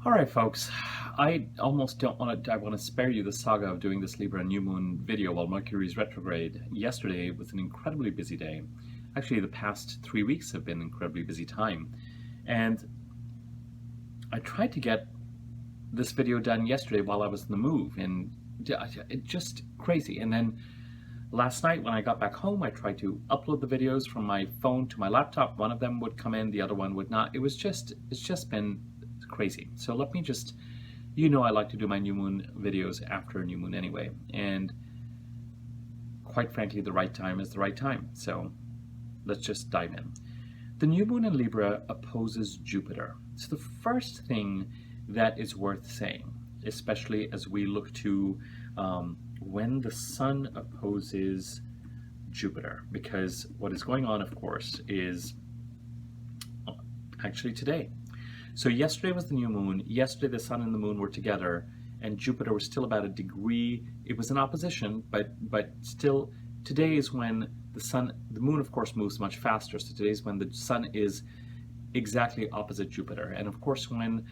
All right, folks, I almost don't want to, I want to spare you the saga of doing this Libra new moon video while Mercury's retrograde. Yesterday was an incredibly busy day. Actually, the past 3 weeks have been an incredibly busy time. And I tried to get this video done yesterday while I was in the move, and it just crazy. And then last night when I got back home, I tried to upload the videos from my phone to my laptop. One of them would come in, the other one would not. It's just been crazy. So let me just, I like to do my new moon videos after a new moon anyway. And quite frankly, the right time is the right time. So let's just dive in. The new moon in Libra opposes Jupiter. So the first thing that is worth saying, especially as we look to when the sun opposes Jupiter, because what is going on, of course, is actually today. So yesterday was the new moon. Yesterday the sun and the moon were together, and Jupiter was still about a degree. It was in opposition, but still today is when the moon of course moves much faster. So today is when the sun is exactly opposite Jupiter. And of course when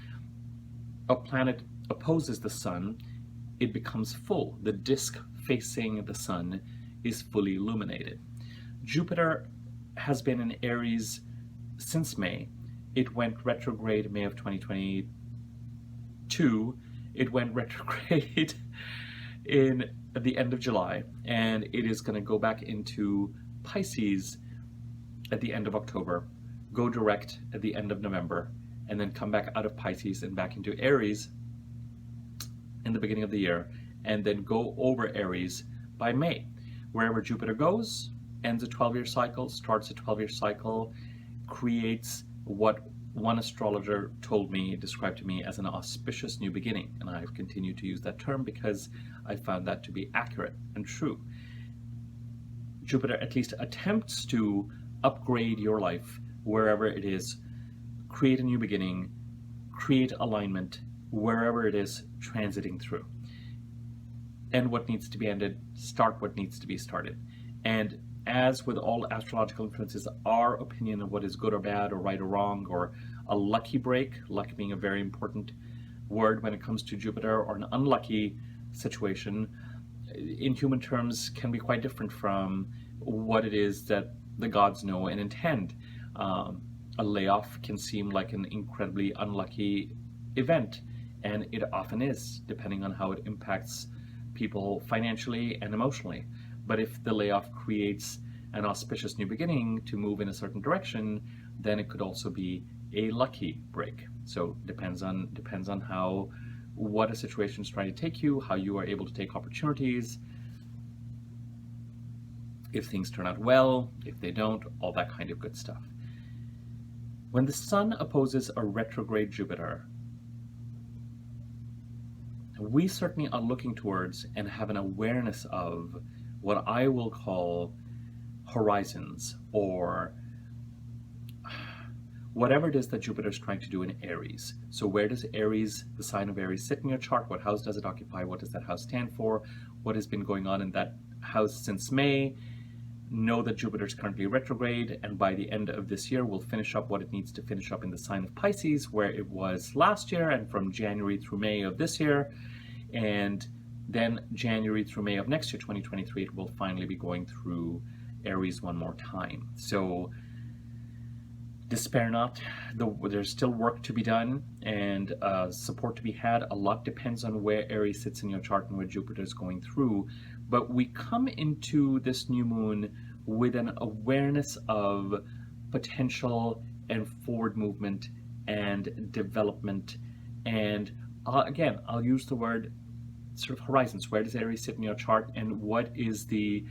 a planet opposes the sun, it becomes full. The disk facing the sun is fully illuminated. Jupiter has been in Aries since May. It went retrograde May of 2022. It went retrograde at the end of July, and it is going to go back into Pisces at the end of October, go direct at the end of November, and then come back out of Pisces and back into Aries in the beginning of the year, and then go over Aries by May. Wherever Jupiter goes, ends a 12-year cycle, starts a 12-year cycle, creates what one astrologer described to me as an auspicious new beginning. And I've continued to use that term because I found that to be accurate and true. Jupiter at least attempts to upgrade your life wherever it is, create a new beginning, create alignment wherever it is transiting through. End what needs to be ended, start what needs to be started. And as with all astrological influences, our opinion of what is good or bad or right or wrong, or a lucky break, luck being a very important word when it comes to Jupiter, or an unlucky situation, in human terms can be quite different from what it is that the gods know and intend. A layoff can seem like an incredibly unlucky event, and it often is, depending on how it impacts people financially and emotionally. But if the layoff creates an auspicious new beginning to move in a certain direction, then it could also be a lucky break. So depends on what a situation is trying to take you, how you are able to take opportunities, if things turn out well, if they don't, all that kind of good stuff. When the sun opposes a retrograde Jupiter, we certainly are looking towards and have an awareness of what I will call horizons, or whatever it is that Jupiter is trying to do in Aries. So where does Aries, the sign of Aries, sit in your chart? What house does it occupy? What does that house stand for? What has been going on in that house since May? Know that Jupiter is currently retrograde, and by the end of this year will finish up what it needs to finish up in the sign of Pisces, where it was last year, and from January through May of this year, and then January through May of next year, 2023, it will finally be going through Aries one more time. So despair not, there's still work to be done and support to be had. A lot depends on where Aries sits in your chart and where Jupiter is going through. But we come into this new moon with an awareness of potential and forward movement and development. And again, I'll use the word sort of horizons. Where does Aries sit in your chart, and what is the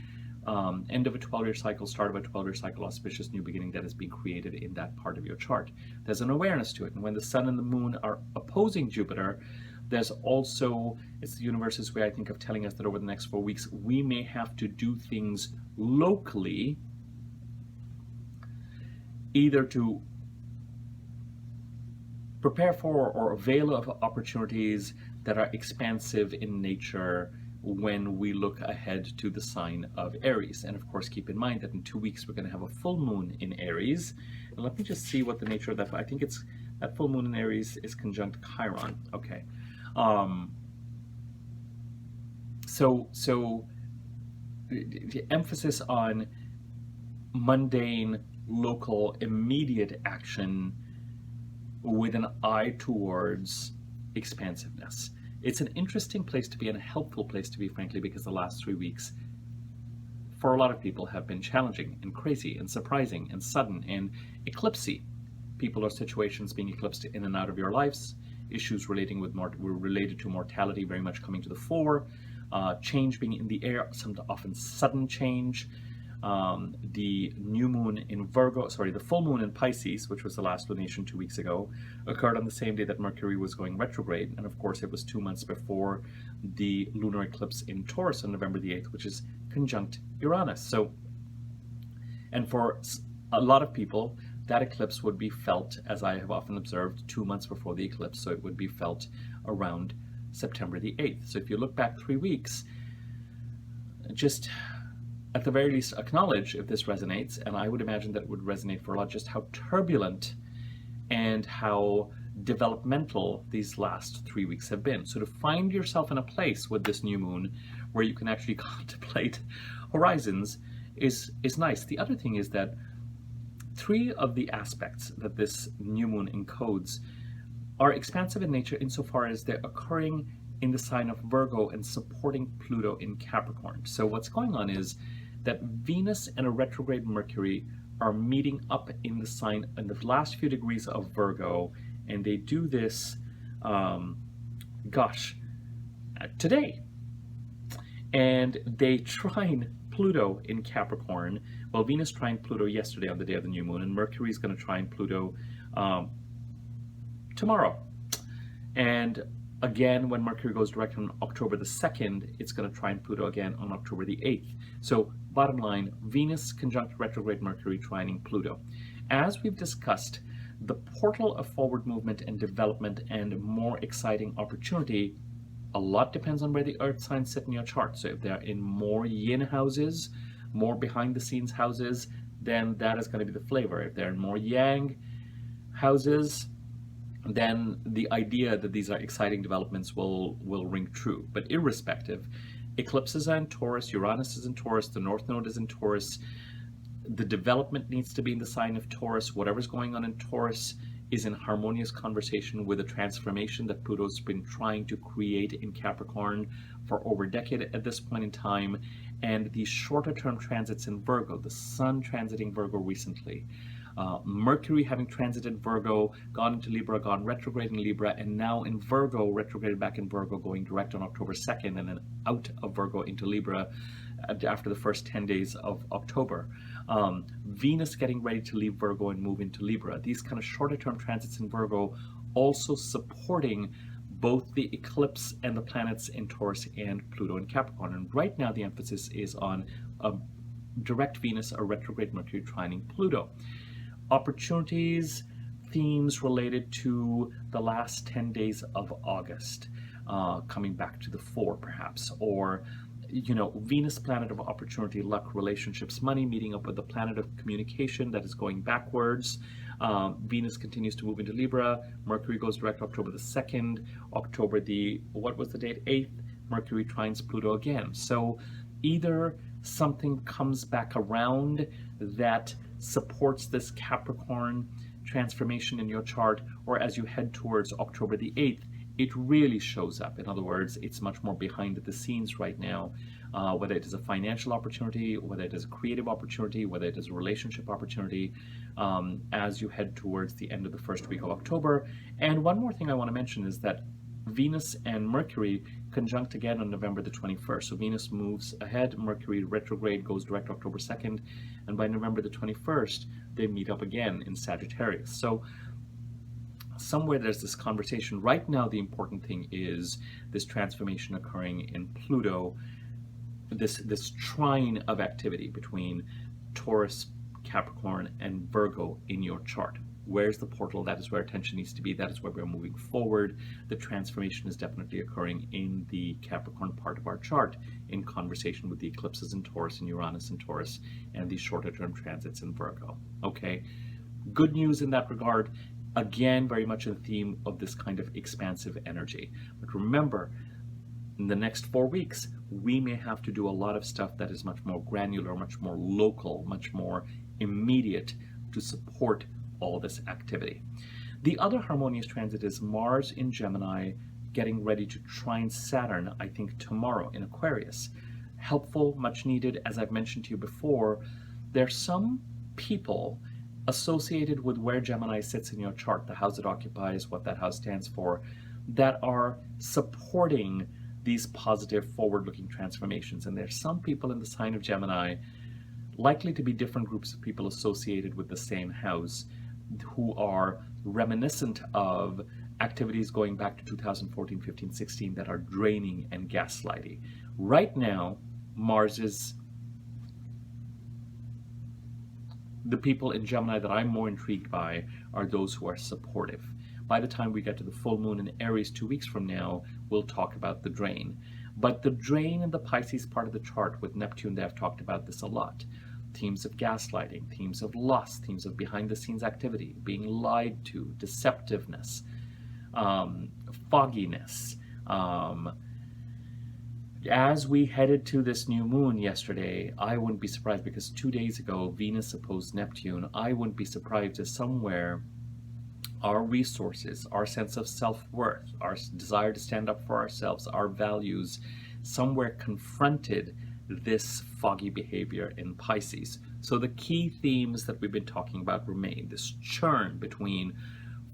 end of a 12-year cycle, start of a 12-year cycle, auspicious new beginning that is being created in that part of your chart? There's an awareness to it. And when the sun and the moon are opposing Jupiter, there's also, it's the universe's way, I think, of telling us that over the next 4 weeks, we may have to do things locally, either to prepare for or avail of opportunities that are expansive in nature when we look ahead to the sign of Aries. And of course, keep in mind that in 2 weeks, we're going to have a full moon in Aries. And let me just see what the nature of that, I think it's That full moon in Aries is conjunct Chiron. Okay. Um, so the emphasis on mundane, local, immediate action with an eye towards expansiveness. It's an interesting place to be and a helpful place to be, frankly, because the last 3 weeks for a lot of people have been challenging and crazy and surprising and sudden and eclipsy. People or situations being eclipsed in and out of your lives, issues related to mortality very much coming to the fore, change being in the air, often sudden change. The new moon in Virgo, sorry, the full moon in Pisces, which was the last lunation 2 weeks ago, occurred on the same day that Mercury was going retrograde. And of course, it was 2 months before the lunar eclipse in Taurus on November the 8th, which is conjunct Uranus. So, and for a lot of people, that eclipse would be felt, as I have often observed, 2 months before the eclipse. So it would be felt around September the 8th. So if you look back 3 weeks, just at the very least acknowledge if this resonates, and I would imagine that it would resonate for a lot, just how turbulent and how developmental these last 3 weeks have been. So to find yourself in a place with this new moon where you can actually contemplate horizons is nice. The other thing is that 3 of the aspects that this new moon encodes are expansive in nature insofar as they're occurring in the sign of Virgo and supporting Pluto in Capricorn. So what's going on is that Venus and a retrograde Mercury are meeting up in the sign in the last few degrees of Virgo, and they do this, today. And they trine Pluto in Capricorn. Well, Venus trined Pluto yesterday on the day of the new moon, and Mercury is going to trine Pluto tomorrow. And again, when Mercury goes direct on October the 2nd, it's going to trine Pluto again on October the 8th. So bottom line, Venus conjunct retrograde Mercury trining Pluto. As we've discussed, the portal of forward movement and development and more exciting opportunity, a lot depends on where the earth signs sit in your chart. So if they're in more yin houses, more behind the scenes houses, then that is going to be the flavor. If they're in more yang houses, then the idea that these are exciting developments will ring true. But irrespective, eclipses are in Taurus, Uranus is in Taurus, the North Node is in Taurus. The development needs to be in the sign of Taurus. Whatever's going on in Taurus is in harmonious conversation with a transformation that Pluto's been trying to create in Capricorn for over a decade at this point in time. And these shorter term transits in Virgo, the Sun transiting Virgo recently, Mercury having transited Virgo, gone into Libra, gone retrograde in Libra, and now in Virgo, retrograde back in Virgo, going direct on October 2nd, and then out of Virgo into Libra after the first 10 days of October. Venus getting ready to leave Virgo and move into Libra. These kind of shorter term transits in Virgo also supporting both the eclipse and the planets in Taurus and Pluto in Capricorn. And right now the emphasis is on direct Venus or retrograde Mercury trining Pluto. Opportunities, themes related to the last 10 days of August, coming back to the fore perhaps, or Venus, planet of opportunity, luck, relationships, money, meeting up with the planet of communication that is going backwards. Venus continues to move into Libra. Mercury goes direct October the 2nd. October the, what was the date? 8th. Mercury trines Pluto again. So either something comes back around that supports this Capricorn transformation in your chart, or as you head towards October the 8th, it really shows up. In other words, it's much more behind the scenes right now, whether it is a financial opportunity, whether it is a creative opportunity, whether it is a relationship opportunity, as you head towards the end of the first week of October. And one more thing I want to mention is that Venus and Mercury conjunct again on November the 21st. So Venus moves ahead, Mercury retrograde goes direct October 2nd, and by November the 21st, they meet up again in Sagittarius. So somewhere there's this conversation. Right now, the important thing is this transformation occurring in Pluto, this trine of activity between Taurus, Capricorn, and Virgo in your chart. Where's the portal? That is where attention needs to be. That is where we're moving forward. The transformation is definitely occurring in the Capricorn part of our chart in conversation with the eclipses in Taurus and Uranus in Taurus and the shorter term transits in Virgo. Okay, good news in that regard. Again, very much in the theme of this kind of expansive energy. But remember, in the next 4 weeks, we may have to do a lot of stuff that is much more granular, much more local, much more immediate to support all this activity. The other harmonious transit is Mars in Gemini getting ready to trine Saturn, I think tomorrow in Aquarius. Helpful, much needed. As I've mentioned to you before, there's some people associated with where Gemini sits in your chart, the house it occupies, what that house stands for, that are supporting these positive forward-looking transformations. And there's some people in the sign of Gemini, likely to be different groups of people associated with the same house, who are reminiscent of activities going back to 2014, 15, 16 that are draining and gaslighting. Right now, the people in Gemini that I'm more intrigued by are those who are supportive. By the time we get to the full moon in Aries 2 weeks from now, we'll talk about the drain. But the drain in the Pisces part of the chart with Neptune, they have talked about this a lot. Themes of gaslighting, themes of loss, themes of behind-the-scenes activity, being lied to, deceptiveness, fogginess. As we headed to this new moon yesterday, I wouldn't be surprised, because 2 days ago Venus opposed Neptune. I wouldn't be surprised if somewhere our resources, our sense of self-worth, our desire to stand up for ourselves, our values, somewhere confronted this foggy behavior in Pisces. So the key themes that we've been talking about remain. This churn between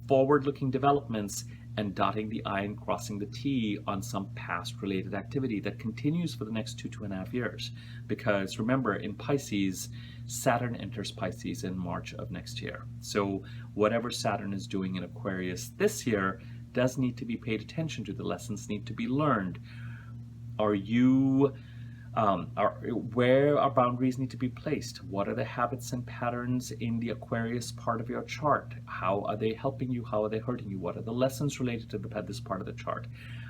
forward-looking developments and dotting the I and crossing the T on some past related activity that continues for the next 2.5 years. Because remember, in Pisces, Saturn enters Pisces in March of next year. So whatever Saturn is doing in Aquarius this year does need to be paid attention to. The lessons need to be learned. Where our boundaries need to be placed? What are the habits and patterns in the Aquarius part of your chart? How are they helping you? How are they hurting you? What are the lessons related to this part of the chart?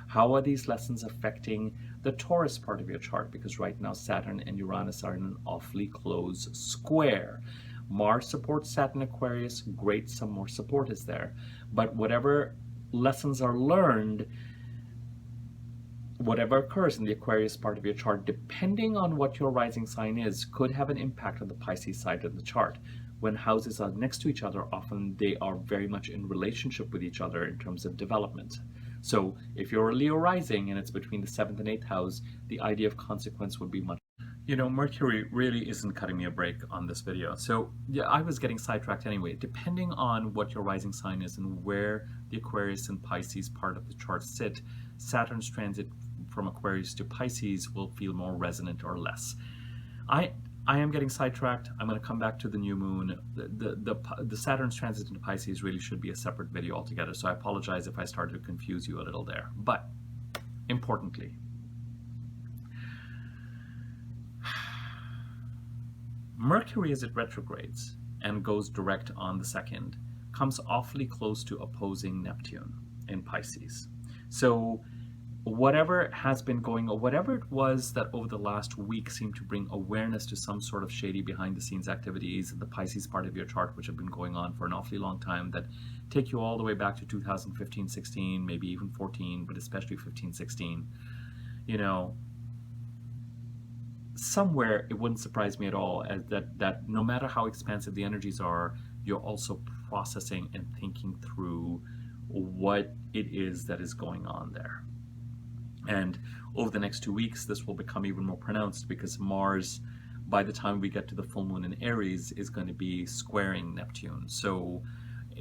How are these lessons affecting the Taurus part of your chart? Because right now Saturn and Uranus are in an awfully close square. Mars supports Saturn Aquarius. Great, some more support is there. But whatever lessons are learned, whatever occurs in the Aquarius part of your chart, depending on what your rising sign is, could have an impact on the Pisces side of the chart. When houses are next to each other, often they are very much in relationship with each other in terms of development. So if you're a Leo rising and it's between the 7th and 8th house, the idea of consequence would be much. You know, Mercury really isn't cutting me a break on this video. So yeah, I was getting sidetracked anyway. Depending on what your rising sign is and where the Aquarius and Pisces part of the chart sit, Saturn's transit from Aquarius to Pisces will feel more resonant or less. I am getting sidetracked. I'm going to come back to the new moon. The Saturn's transit into Pisces really should be a separate video altogether, so I apologize if I started to confuse you a little there. But importantly, Mercury, as it retrogrades and goes direct on the 2nd, comes awfully close to opposing Neptune in Pisces. So whatever has been going, or whatever it was that over the last week seemed to bring awareness to some sort of shady behind-the-scenes activities in the Pisces part of your chart, which have been going on for an awfully long time, that take you all the way back to 2015, 16, maybe even 14, but especially 15, 16, you know, somewhere it wouldn't surprise me at all as that no matter how expansive the energies are, you're also processing and thinking through what it is that is going on there. And over the next 2 weeks, this will become even more pronounced, because Mars, by the time we get to the full moon in Aries, is going to be squaring Neptune, so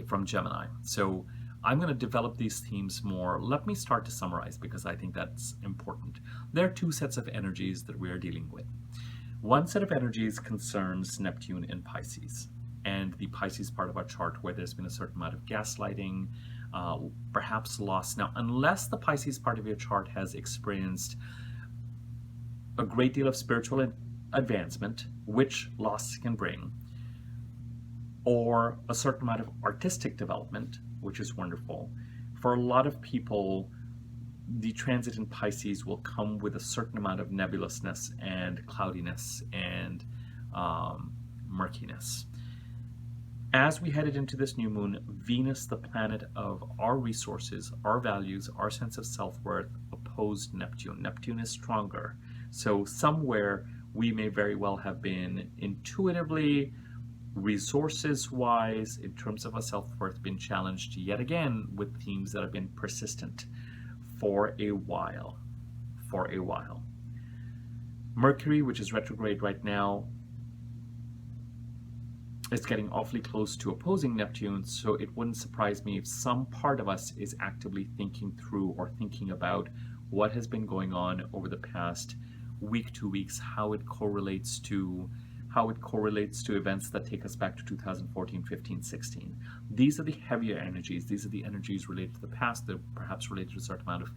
from Gemini. So I'm going to develop these themes more. Let me start to summarize, because I think that's important. There are 2 sets of energies that we are dealing with. One set of energies concerns Neptune in Pisces, and the Pisces part of our chart where there's been a certain amount of gaslighting, perhaps loss. Now, unless the Pisces part of your chart has experienced a great deal of spiritual advancement, which loss can bring, or a certain amount of artistic development, which is wonderful, for a lot of people, the transit in Pisces will come with a certain amount of nebulousness and cloudiness and murkiness. As we headed into this new moon, Venus, the planet of our resources, our values, our sense of self-worth, opposed Neptune. Neptune is stronger. So somewhere we may very well have been intuitively, resources-wise, in terms of our self-worth, been challenged yet again with themes that have been persistent for a while. For a while. Mercury, which is retrograde right now, is getting awfully close to opposing Neptune, so it wouldn't surprise me if some part of us is actively thinking through or thinking about what has been going on over the past week, 2 weeks, how it correlates to events that take us back to 2014, 15, 16. These are the heavier energies. These are the energies related to the past. They're perhaps related to a certain amount of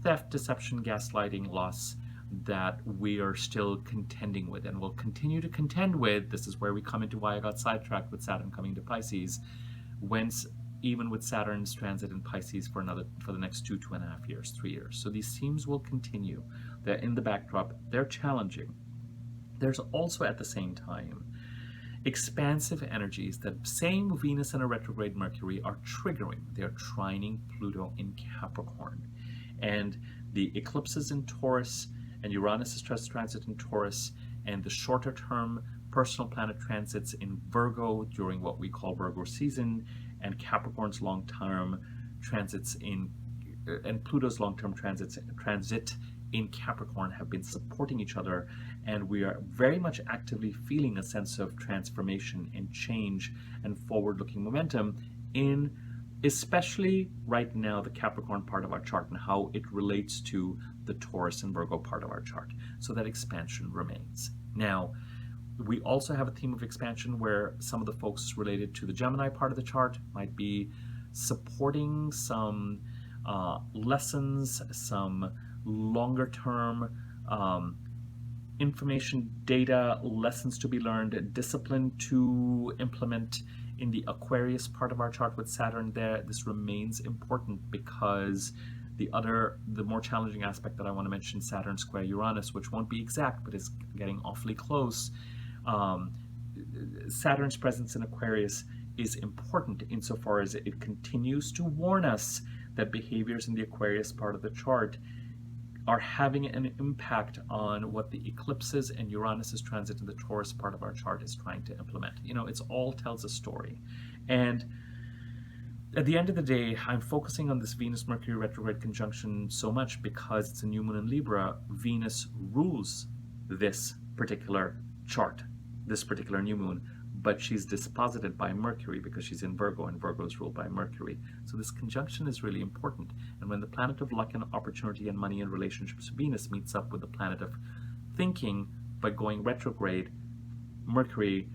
theft, deception, gaslighting, loss, that we are still contending with and will continue to contend with. This is where we come into why I got sidetracked with Saturn coming to Pisces, whence even with Saturn's transit in Pisces for the next 2.5 years, 3 years. So these themes will continue. They're in the backdrop. They're challenging. There's also at the same time expansive energies that same Venus and a retrograde Mercury are triggering. They're trining Pluto in Capricorn. And the eclipses in Taurus and Uranus' transit in Taurus, and the shorter term personal planet transits in Virgo during what we call Virgo season, and Capricorn's long-term transits and Pluto's long-term transit in Capricorn have been supporting each other, and we are very much actively feeling a sense of transformation and change and forward-looking momentum in especially right now the Capricorn part of our chart and how it relates to the Taurus and Virgo part of our chart. So that expansion remains. Now, we also have a theme of expansion where some of the folks related to the Gemini part of the chart might be supporting some lessons, some longer term information, data, lessons to be learned, discipline to implement. In the Aquarius part of our chart with Saturn there, this remains important because the more challenging aspect that I want to mention, Saturn square Uranus, which won't be exact, but is getting awfully close. Saturn's presence in Aquarius is important insofar as it continues to warn us that behaviors in the Aquarius part of the chart are having an impact on what the eclipses and Uranus's transit in the Taurus part of our chart is trying to implement. You know, it's all tells a story. And at the end of the day, I'm focusing on this Venus-Mercury retrograde conjunction so much because it's a new moon in Libra. Venus rules this particular chart, this particular new moon, but she's disposited by Mercury because she's in Virgo, and Virgo is ruled by Mercury. So this conjunction is really important. And when the planet of luck and opportunity and money and relationships, Venus, meets up with the planet of thinking by going retrograde, Mercury,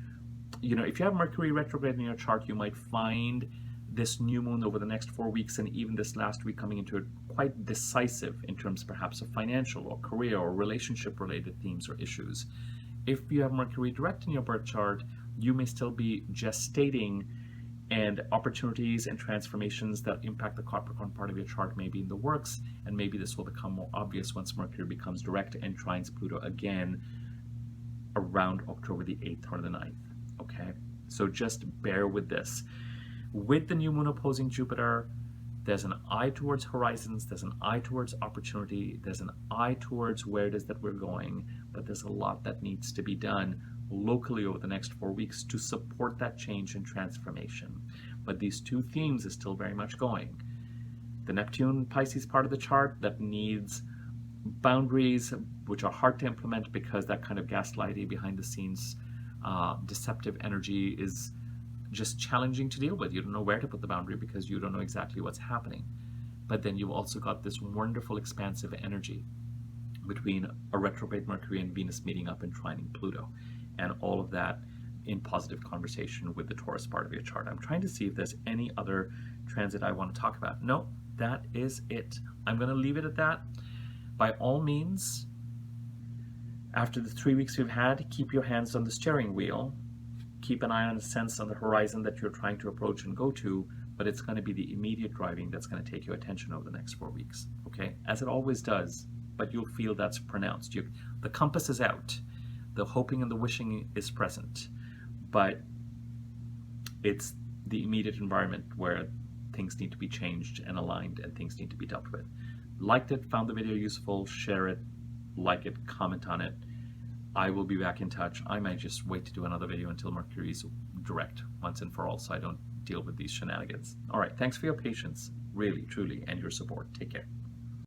you know, if you have Mercury retrograde in your chart, you might find this new moon over the next 4 weeks and even this last week coming into it quite decisive in terms perhaps of financial or career or relationship related themes or issues. If you have Mercury direct in your birth chart, you may still be gestating, and opportunities and transformations that impact the Capricorn part of your chart may be in the works, and maybe this will become more obvious once Mercury becomes direct and trines Pluto again around October the 8th or the 9th. Okay, so just bear with this. With the new moon opposing Jupiter, there's an eye towards horizons, there's an eye towards opportunity, there's an eye towards where it is that we're going, but there's a lot that needs to be done locally over the next 4 weeks to support that change and transformation. But these two themes are still very much going. The Neptune Pisces part of the chart that needs boundaries, which are hard to implement because that kind of gaslighting behind the scenes, deceptive energy is just challenging to deal with. You don't know where to put the boundary because you don't know exactly what's happening. But then you've also got this wonderful expansive energy between a retrograde Mercury and Venus meeting up and trining Pluto, and all of that in positive conversation with the Taurus part of your chart. I'm trying to see if there's any other transit I want to talk about. No, that is it. I'm going to leave it at that. By all means, after the 3 weeks we've had, keep your hands on the steering wheel. Keep an eye on the sense on the horizon that you're trying to approach and go to, but it's going to be the immediate driving that's going to take your attention over the next 4 weeks, okay? As it always does, but you'll feel that's pronounced. The compass is out. The hoping and the wishing is present, but It's the immediate environment where things need to be changed and aligned and things need to be dealt with. Liked it, found the video useful, share it, like it, comment on it. I will be back in touch. I might just wait to do another video until Mercury is direct once and for all, so I don't deal with these shenanigans. All right, thanks for your patience, really, truly, and your support. Take care.